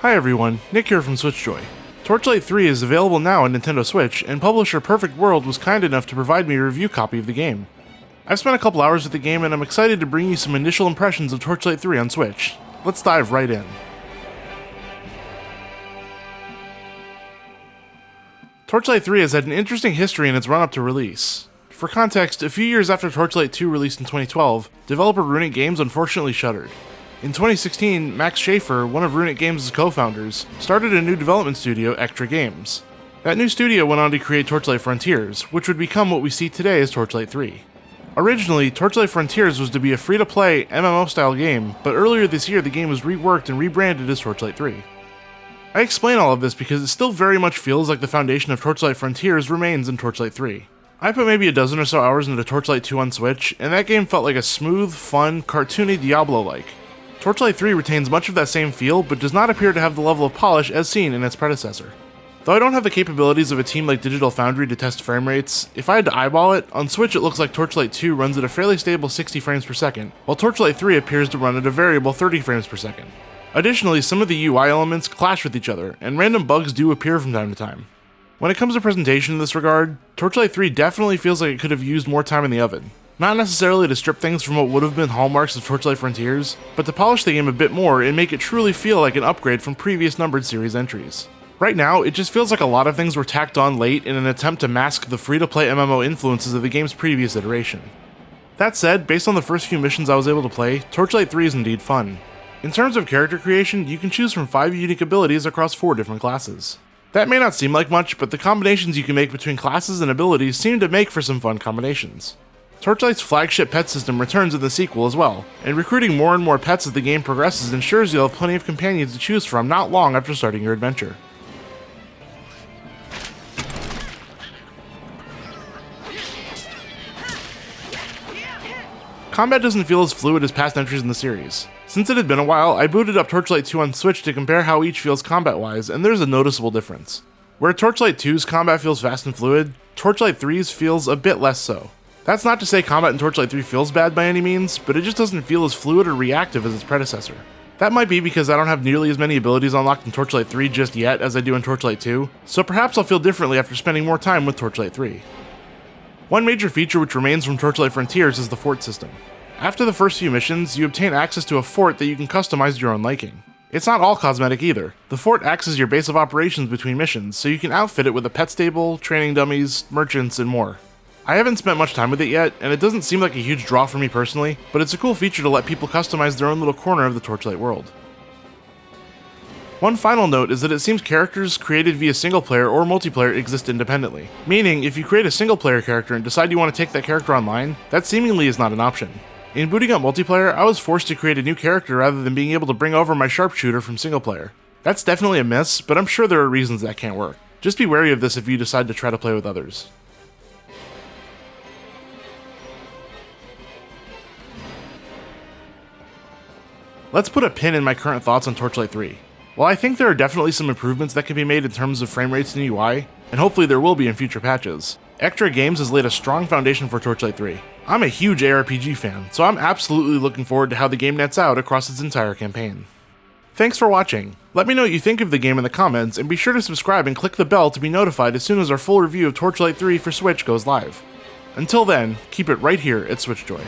Hi everyone, Nick here from SwitchJoy. Torchlight 3 is available now on Nintendo Switch, and publisher Perfect World was kind enough to provide me a review copy of the game. I've spent a couple hours with the game and I'm excited to bring you some initial impressions of Torchlight 3 on Switch. Let's dive right in. Torchlight 3 has had an interesting history in its run-up to release. For context, a few years after Torchlight 2 released in 2012, developer Runic Games unfortunately shuttered. In 2016, Max Schaefer, one of Runic Games' co-founders, started a new development studio, Extra Games. That new studio went on to create Torchlight Frontiers, which would become what we see today as Torchlight 3. Originally, Torchlight Frontiers was to be a free-to-play, MMO-style game, but earlier this year the game was reworked and rebranded as Torchlight 3. I explain all of this because it still very much feels like the foundation of Torchlight Frontiers remains in Torchlight 3. I put maybe a dozen or so hours into Torchlight 2 on Switch, and that game felt like a smooth, fun, cartoony Diablo-like. Torchlight 3 retains much of that same feel, but does not appear to have the level of polish as seen in its predecessor. Though I don't have the capabilities of a team like Digital Foundry to test frame rates, if I had to eyeball it, on Switch it looks like Torchlight 2 runs at a fairly stable 60 frames per second, while Torchlight 3 appears to run at a variable 30 frames per second. Additionally, some of the UI elements clash with each other, and random bugs do appear from time to time. When it comes to presentation in this regard, Torchlight 3 definitely feels like it could have used more time in the oven. Not necessarily to strip things from what would have been hallmarks of Torchlight Frontiers, but to polish the game a bit more and make it truly feel like an upgrade from previous numbered series entries. Right now, it just feels like a lot of things were tacked on late in an attempt to mask the free-to-play MMO influences of the game's previous iteration. That said, based on the first few missions I was able to play, Torchlight 3 is indeed fun. In terms of character creation, you can choose from 5 unique abilities across 4 different classes. That may not seem like much, but the combinations you can make between classes and abilities seem to make for some fun combinations. Torchlight's flagship pet system returns in the sequel as well, and recruiting more and more pets as the game progresses ensures you'll have plenty of companions to choose from not long after starting your adventure. Combat doesn't feel as fluid as past entries in the series. Since it had been a while, I booted up Torchlight 2 on Switch to compare how each feels combat-wise, and there's a noticeable difference. Where Torchlight 2's combat feels fast and fluid, Torchlight 3's feels a bit less so. That's not to say combat in Torchlight 3 feels bad by any means, but it just doesn't feel as fluid or reactive as its predecessor. That might be because I don't have nearly as many abilities unlocked in Torchlight 3 just yet as I do in Torchlight 2, so perhaps I'll feel differently after spending more time with Torchlight 3. One major feature which remains from Torchlight Frontiers is the fort system. After the first few missions, you obtain access to a fort that you can customize to your own liking. It's not all cosmetic either. The fort acts as your base of operations between missions, so you can outfit it with a pet stable, training dummies, merchants, and more. I haven't spent much time with it yet, and it doesn't seem like a huge draw for me personally, but it's a cool feature to let people customize their own little corner of the Torchlight world. One final note is that it seems characters created via single player or multiplayer exist independently, meaning if you create a single player character and decide you want to take that character online, that seemingly is not an option. In booting up multiplayer, I was forced to create a new character rather than being able to bring over my sharpshooter from single player. That's definitely a miss, but I'm sure there are reasons that can't work. Just be wary of this if you decide to try to play with others. Let's put a pin in my current thoughts on Torchlight 3. While I think there are definitely some improvements that can be made in terms of frame rates and UI, and hopefully there will be in future patches, Extra Games has laid a strong foundation for Torchlight 3. I'm a huge ARPG fan, so I'm absolutely looking forward to how the game nets out across its entire campaign. Thanks for watching. Let me know what you think of the game in the comments, and be sure to subscribe and click the bell to be notified as soon as our full review of Torchlight 3 for Switch goes live. Until then, keep it right here at SwitchJoy.